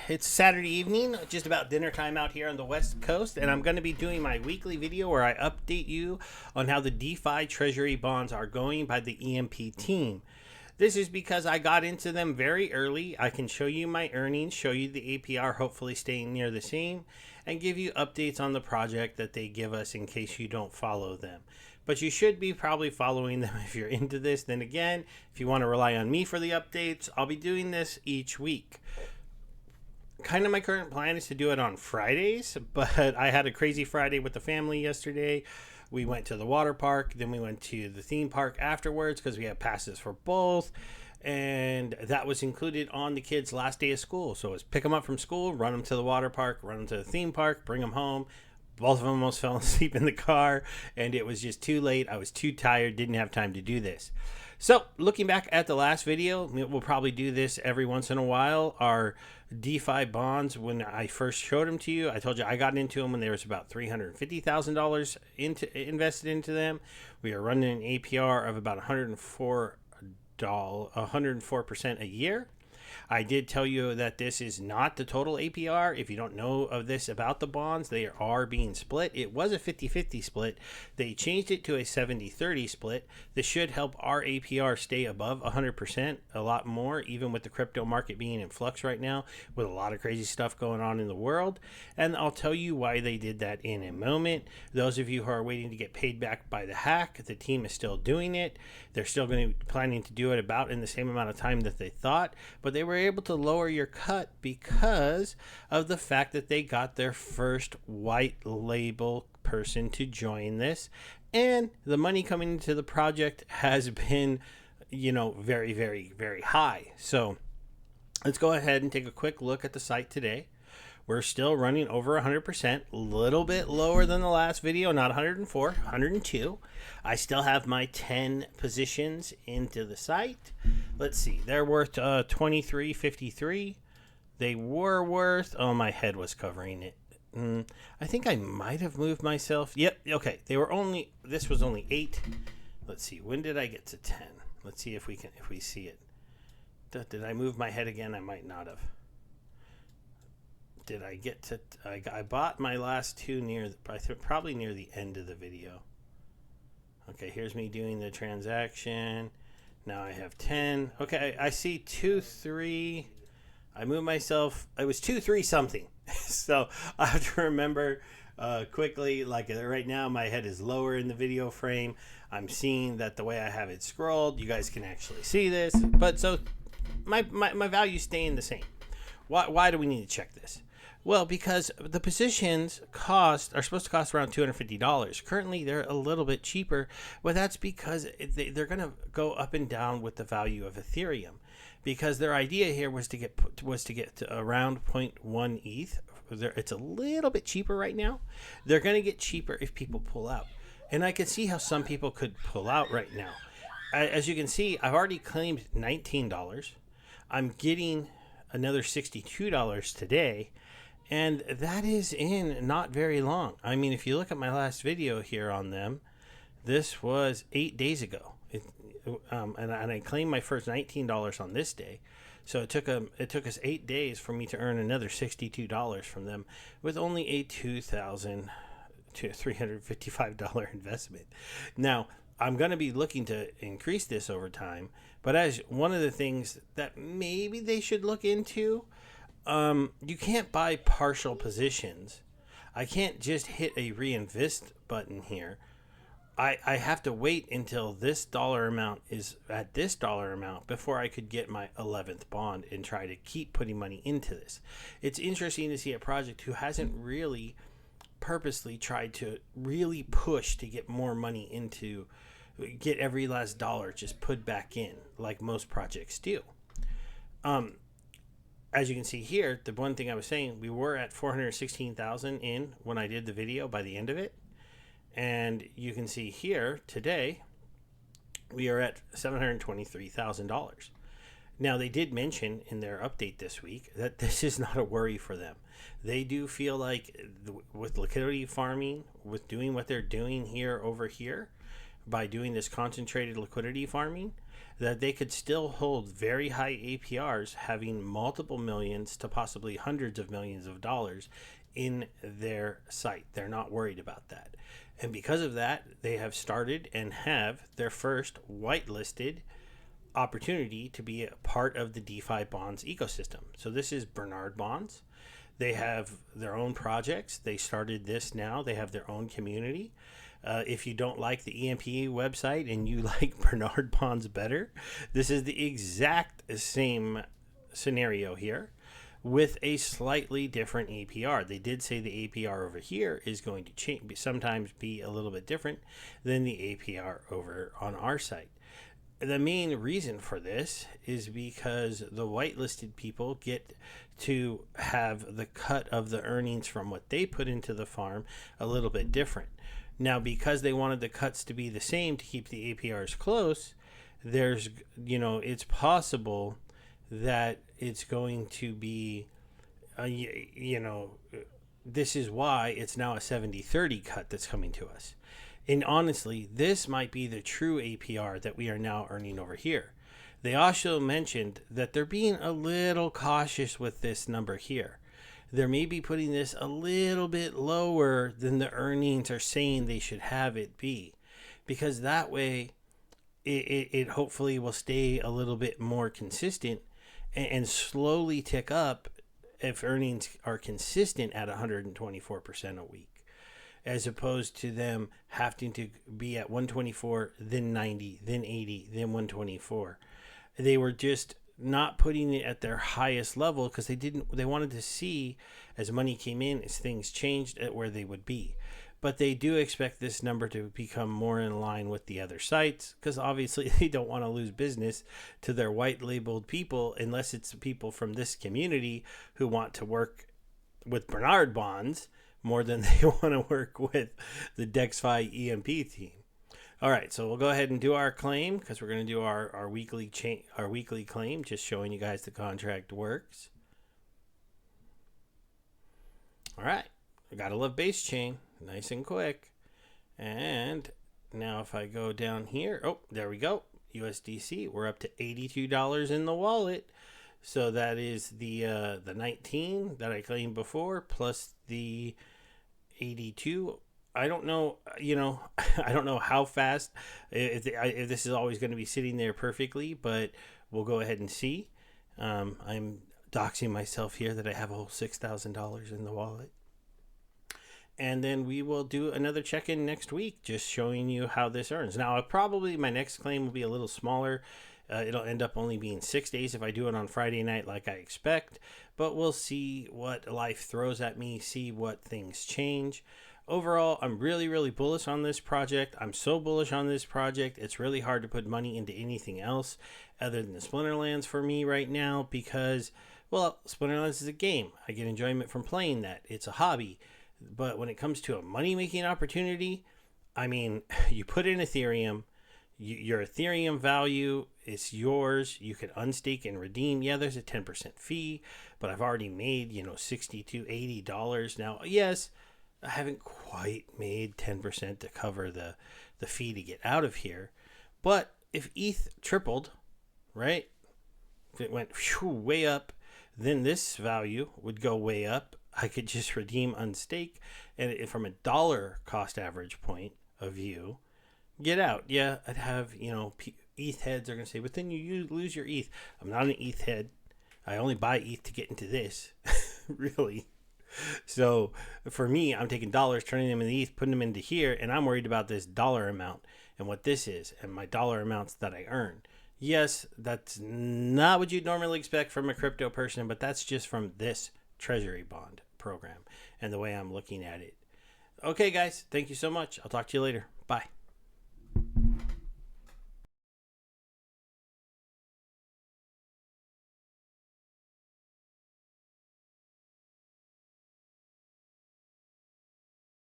It's Saturday evening, just about dinner time out here on the West Coast, and I'm going to be doing my weekly video where I update you on how the DeFi Treasury bonds are going by the EMP team. This is because I got into them very early. I can show you my earnings, show you the APR hopefully staying near the same, and give you updates on the project that they give us in case you don't follow them. But you should be probably following them if you're into this. Then again, if you want to rely on me for the updates, I'll be doing this each week. Kind of my current plan is to do it on Fridays, but I had a crazy Friday with the family yesterday. We went to the water park, then we went to the theme park afterwards because we have passes for both, and that was included on the kids' last day of school. So it was pick them up from school, run them to the water park, run them to the theme park, bring them home. Both of them almost fell asleep in the car, and it was just too late. I was too tired, didn't have time to do this. So, looking back at the last video, we'll probably do this every once in a while. Our DeFi bonds, when I first showed them to you, I told you I got into them when there was about $350,000 invested into them. We are running an APR of about 104% a year. I did tell you that this is not the total APR. If you don't know of this about the bonds, they are being split. It was a 50-50 split. They changed it to a 70-30 split. This should help our APR stay above 100%, a lot more, even with the crypto market being in flux right now, with a lot of crazy stuff going on in the world. And I'll tell you why they did that in a moment. Those of you who are waiting to get paid back by the hack, the team is still doing it. They're still going to be planning to do it about in the same amount of time that they thought, but they were able to lower your cut because of the fact that they got their first white label person to join this, and the money coming into the project has been, very, very, very high. So let's go ahead and take a quick look at the site today. We're still running over 100%, a little bit lower than the last video, not 104, 102. I still have my 10 positions into the site. Let's see, they're worth 23.53. They were worth, oh, my head was covering it. I think I might have moved myself. Yep, okay, this was only 8. Let's see, when did I get to 10? Let's see if we see it. Did I move my head again? I might not have. Did I get to? I bought my last two probably near the end of the video. Okay, here's me doing the transaction. Now I have 10. Okay, I see 2, 3. I moved myself. It was 2, 3 something. So I have to remember quickly. Like right now, my head is lower in the video frame. I'm seeing that the way I have it scrolled, you guys can actually see this. But so my values staying the same. Why do we need to check this? Well, because the positions are supposed to cost around $250. Currently, they're a little bit cheaper, but that's because they're going to go up and down with the value of Ethereum. Because their idea here was to get to around 0.1 ETH. It's a little bit cheaper right now. They're going to get cheaper if people pull out, and I can see how some people could pull out right now. As you can see, I've already claimed $19. I'm getting another $62 today. And that is in not very long. I mean, if you look at my last video here on them, this was 8 days ago. And I claimed my first $19 on this day. So it took us 8 days for me to earn another $62 from them with only a $2,355 investment. Now, I'm going to be looking to increase this over time. But as one of the things that maybe they should look into, you can't buy partial positions. I can't just hit a reinvest button here. I have to wait until this dollar amount is at this dollar amount before I could get my 11th bond and try to keep putting money into this. It's interesting to see a project who hasn't really purposely tried to really push to get more money into, get every last dollar just put back in like most projects do. As you can see here, the one thing I was saying, we were at 416,000 in when I did the video by the end of it. And you can see here today, we are at $723,000. Now, they did mention in their update this week that this is not a worry for them. They do feel like with liquidity farming, with doing what they're doing over here, by doing this concentrated liquidity farming, that they could still hold very high APRs, having multiple millions to possibly hundreds of millions of dollars in their site. They're not worried about that. And because of that, they have started and have their first whitelisted opportunity to be a part of the DeFi bonds ecosystem. So this is Bernard Bonds. They have their own projects. They started this now. They have their own community. If you don't like the EMP website and you like Bernard Bonds better, this is the exact same scenario here with a slightly different APR. They did say the APR over here is going to change, sometimes be a little bit different than the APR over on our site. The main reason for this is because the whitelisted people get to have the cut of the earnings from what they put into the farm a little bit different. Now, because they wanted the cuts to be the same to keep the APRs close, there's, it's possible that it's going to be, this is why it's now a 70-30 cut that's coming to us. And honestly, this might be the true APR that we are now earning over here. They also mentioned that they're being a little cautious with this number here. They're maybe putting this a little bit lower than the earnings are saying they should have it be, because that way it hopefully will stay a little bit more consistent and slowly tick up if earnings are consistent at 124% a week, as opposed to them having to be at 124, then 90, then 80, then 124. They were just not putting it at their highest level because they wanted to see as money came in, as things changed, at where they would be. But they do expect this number to become more in line with the other sites, because obviously they don't want to lose business to their white labeled people, unless it's people from this community who want to work with Bernard Bonds more than they want to work with the DexFi EMP team. All right, so we'll go ahead and do our claim, because we're going to do our weekly claim, just showing you guys the contract works. All right, I gotta love base chain, nice and quick. And now if I go down here, oh, there we go, USDC, we're up to $82 in the wallet. So that is the 19 that I claimed before plus the 82. I don't know, I don't know how fast, if this is always going to be sitting there perfectly, but we'll go ahead and see. I'm doxing myself here that I have a whole $6,000 in the wallet. And then we will do another check-in next week, just showing you how this earns. Now, probably my next claim will be a little smaller. It'll end up only being 6 days if I do it on Friday night like I expect. But we'll see what life throws at me, see what things change. Overall, I'm really, really bullish on this project. I'm so bullish on this project, it's really hard to put money into anything else other than the Splinterlands for me right now because, well, Splinterlands is a game. I get enjoyment from playing that. It's a hobby. But when it comes to a money-making opportunity, I mean, you put in Ethereum, your Ethereum value is yours. You can unstake and redeem. Yeah, there's a 10% fee, but I've already made, $60 to $80. Now, yes, I haven't quite made 10% to cover the fee to get out of here. But if ETH tripled, right, if it went way up, then this value would go way up. I could just redeem, unstake, and from a dollar cost average point of view, get out. Yeah, I'd have, ETH heads are going to say, but then you lose your ETH. I'm not an ETH head. I only buy ETH to get into this, really. So for me, I'm taking dollars, turning them into ETH, putting them into here, and I'm worried about this dollar amount and what this is and my dollar amounts that I earn. Yes, that's not what you'd normally expect from a crypto person, but that's just from this Treasury bond program and the way I'm looking at it. Okay, guys, thank you so much. I'll talk to you later. Bye.